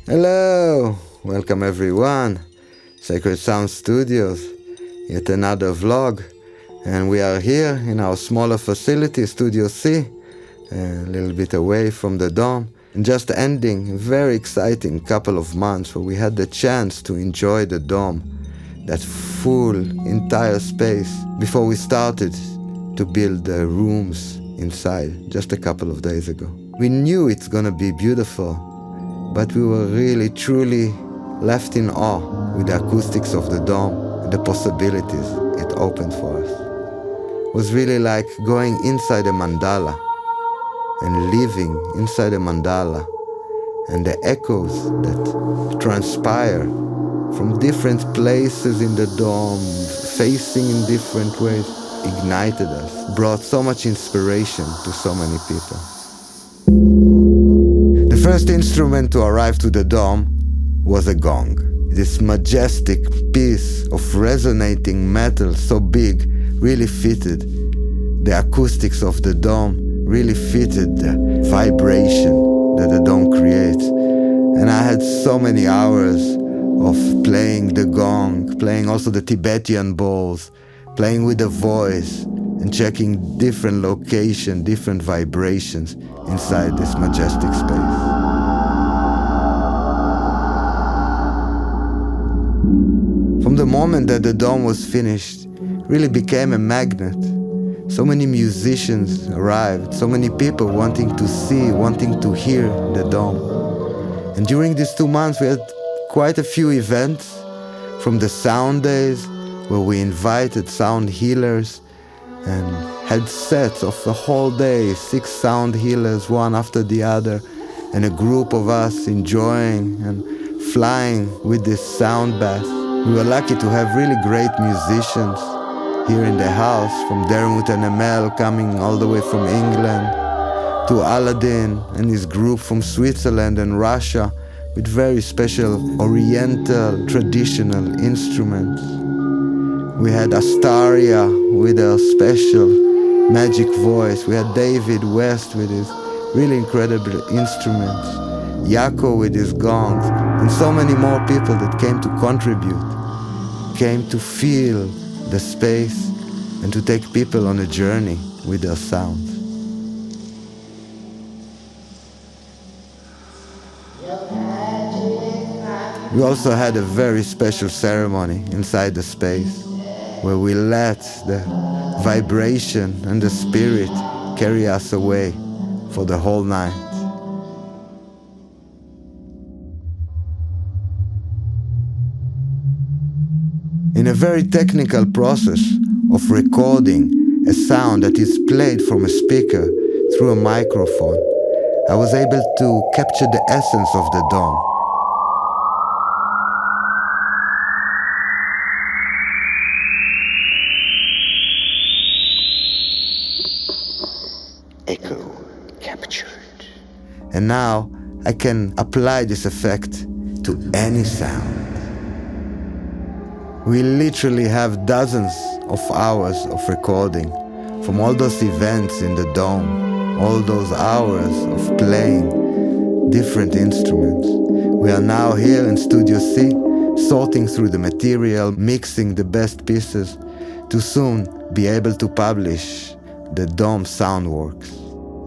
Hello, welcome everyone. Sacred Sound Studios, yet another vlog. And we are here in our smaller facility, Studio C, a little bit away from the Dome. And just ending a very exciting couple of months where we had the chance to enjoy the Dome, that full entire space, before we started to build the rooms inside just a couple of days ago. We knew it's gonna be beautiful, but we were really, truly left in awe with the acoustics of the Dome and the possibilities it opened for us. It was really like going inside a mandala and living inside a mandala, and the echoes that transpire from different places in the Dome, facing in different ways, ignited us, brought so much inspiration to so many people. The first instrument to arrive to the Dome was a gong. This majestic piece of resonating metal so big really fitted the acoustics of the Dome, really fitted the vibration that the Dome creates. And I had so many hours of playing the gong, playing also the Tibetan bowls, playing with the voice and checking different locations, different vibrations inside this majestic space. From the moment that the Dome was finished, it really became a magnet. So many musicians arrived, so many people wanting to see, wanting to hear the Dome. And during these 2 months we had quite a few events, from the sound days, where we invited sound healers and had sets of the whole day, 6 sound healers, one after the other, and a group of us enjoying and flying with this sound bath. We were lucky to have really great musicians here in the house, from Dermot and Emel coming all the way from England, to Aladdin and his group from Switzerland and Russia, with very special oriental traditional instruments. We had Astaria with her special magic voice. We had David West with his really incredible instruments, Yako with his gongs, and so many more people that came to contribute, came to feel the space and to take people on a journey with their sounds. We also had a very special ceremony inside the space, where we let the vibration and the spirit carry us away for the whole night. In a very technical process of recording a sound that is played from a speaker through a microphone, I was able to capture the essence of the Dome. Echo captured. And now I can apply this effect to any sound. We literally have dozens of hours of recording from all those events in the Dome, all those hours of playing different instruments. We are now here in Studio C, sorting through the material, mixing the best pieces to soon be able to publish the Dome Soundworks.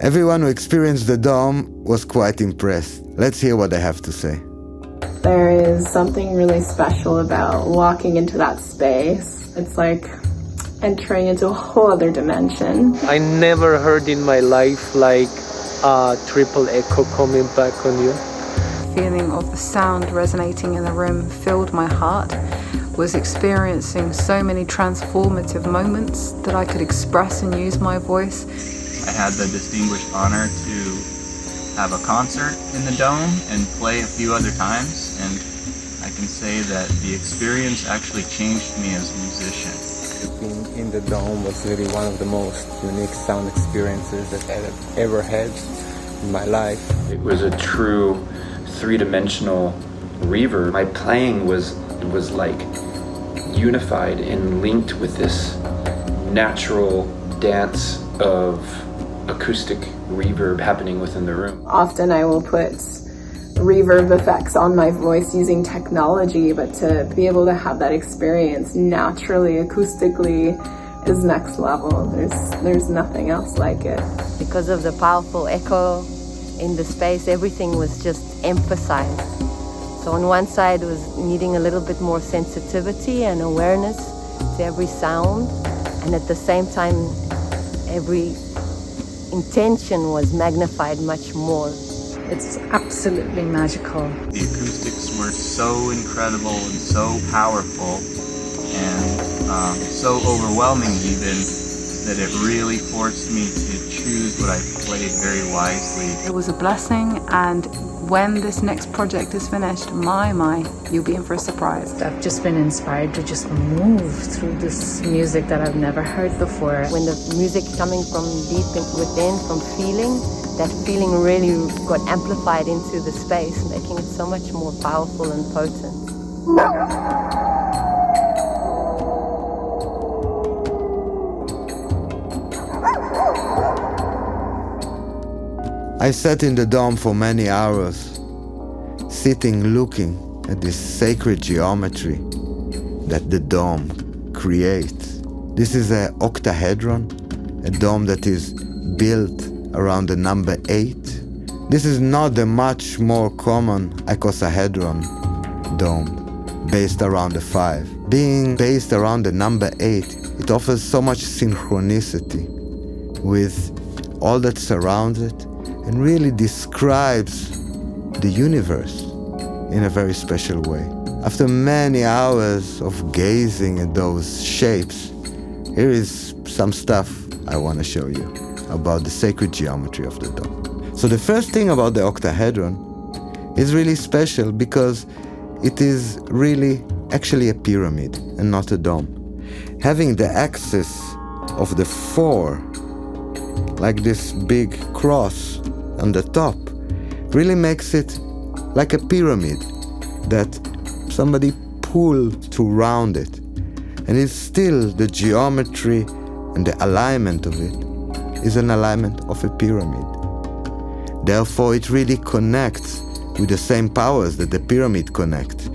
Everyone who experienced the Dome was quite impressed. Let's hear what they have to say. There is something really special about walking into that space. It's like entering into a whole other dimension. I never heard in my life like a triple echo coming back on you. Feeling of the sound resonating in the room filled my heart. Was experiencing so many transformative moments that I could express and use my voice. I had the distinguished honor to have a concert in the Dome and play a few other times, and I can say that the experience actually changed me as a musician. Being in the Dome was really one of the most unique sound experiences that I've ever had in my life. It was a true three-dimensional reverb. My playing was like unified and linked with this natural dance of acoustic reverb happening within the room. Often I will put reverb effects on my voice using technology, but to be able to have that experience naturally, acoustically, is next level. There's nothing else like it. Because of the powerful echo in the space, everything was just emphasized. So on one side was needing a little bit more sensitivity and awareness to every sound, and at the same time every intention was magnified much more. It's absolutely magical. The acoustics were so incredible and so powerful and so overwhelming even, that it really forced me to choose what I played very wisely. It was a blessing, and when this next project is finished, my, you'll be in for a surprise. I've just been inspired to just move through this music that I've never heard before. When the music coming from deep within, from feeling, that feeling really got amplified into the space, making it so much more powerful and potent. I sat in the dome for many hours, sitting looking at this sacred geometry that the dome creates. This is an octahedron, a dome that is built around the number 8. This is not the much more common icosahedron dome, based around the 5. Being based around the number 8, it offers so much synchronicity with all that surrounds it, and really describes the universe in a very special way. After many hours of gazing at those shapes, here is some stuff I want to show you about the sacred geometry of the dome. So the first thing about the octahedron is really special because it is really actually a pyramid and not a dome. Having the axis of the 4, like this big cross on the top, really makes it like a pyramid that somebody pulled to round it. And it's still the geometry and the alignment of it is an alignment of a pyramid. Therefore, it really connects with the same powers that the pyramid connects.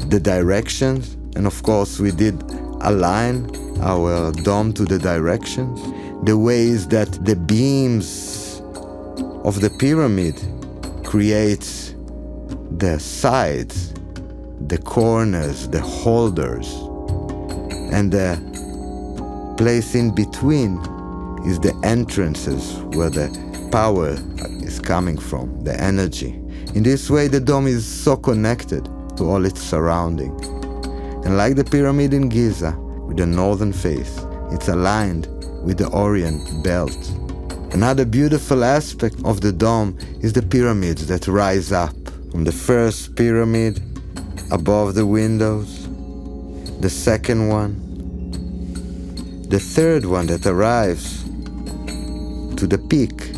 The directions, and of course we did align our dome to the directions. The ways that the beams of the pyramid creates the sides, the corners, the holders, and the place in between is the entrances where the power is coming from, the energy. In this way, the dome is so connected to all its surrounding. And like the pyramid in Giza, with the northern face, it's aligned with the Orient belt. Another beautiful aspect of the dome is the pyramids that rise up. From the first pyramid above the windows, the second one, the third one that arrives to the peak.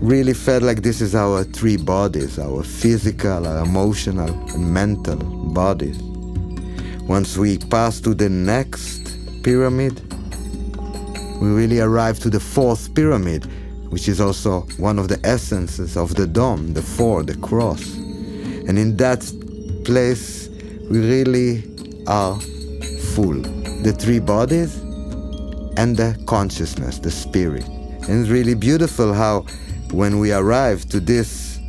Really felt like this is our 3 bodies, our physical, our emotional and mental bodies. Once we pass to the next pyramid, we really arrive to the 4th pyramid, which is also one of the essences of the dome, the 4, the cross. And in that place, we really are full. The 3 bodies and the consciousness, the spirit. And it's really beautiful how when we arrive to this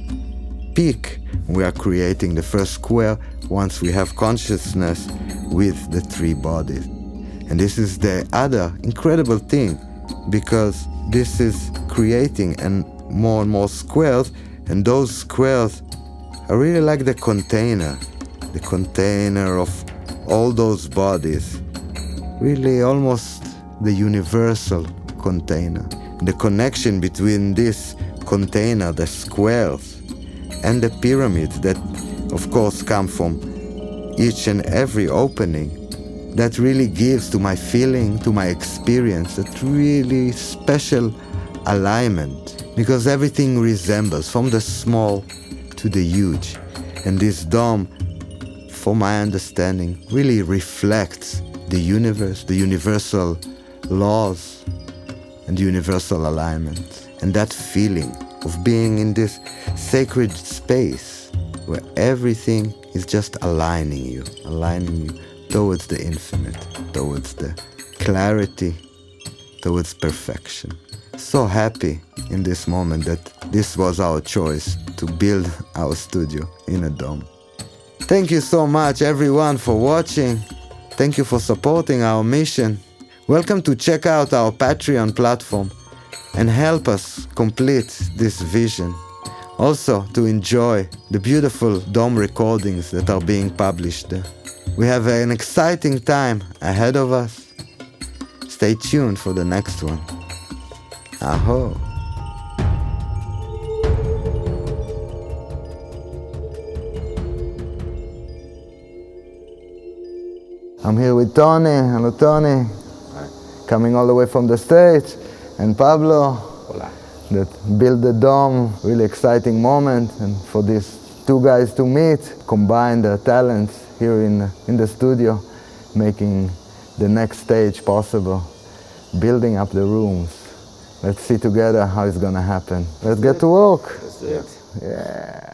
peak, we are creating the first square once we have consciousness with the 3 bodies. And this is the other incredible thing, because this is creating and more squares, and those squares are really like the container of all those bodies, really almost the universal container. The connection between this container, the squares, and the pyramids that of course come from each and every opening, that really gives to my feeling, to my experience, that really special alignment, because everything resembles from the small to the huge. And this dome, for my understanding, really reflects the universe, the universal laws and universal alignment. And that feeling of being in this sacred space where everything is just aligning you towards the infinite, towards the clarity, towards perfection. So happy in this moment that this was our choice to build our studio in a dome. Thank you so much everyone for watching. Thank you for supporting our mission. Welcome to check out our Patreon platform and help us complete this vision. Also to enjoy the beautiful dome recordings that are being published there. We have an exciting time ahead of us. Stay tuned for the next one. Aho. I'm here with Tony. Hello, Tony. Hi. Coming all the way from the States. And Pablo. Hola. That built the dome. Really exciting moment. And for these two guys to meet, combine their talents here in the studio, making the next stage possible, building up the rooms. Let's see together how it's gonna happen. Let's get to work. Let's do it. Yeah.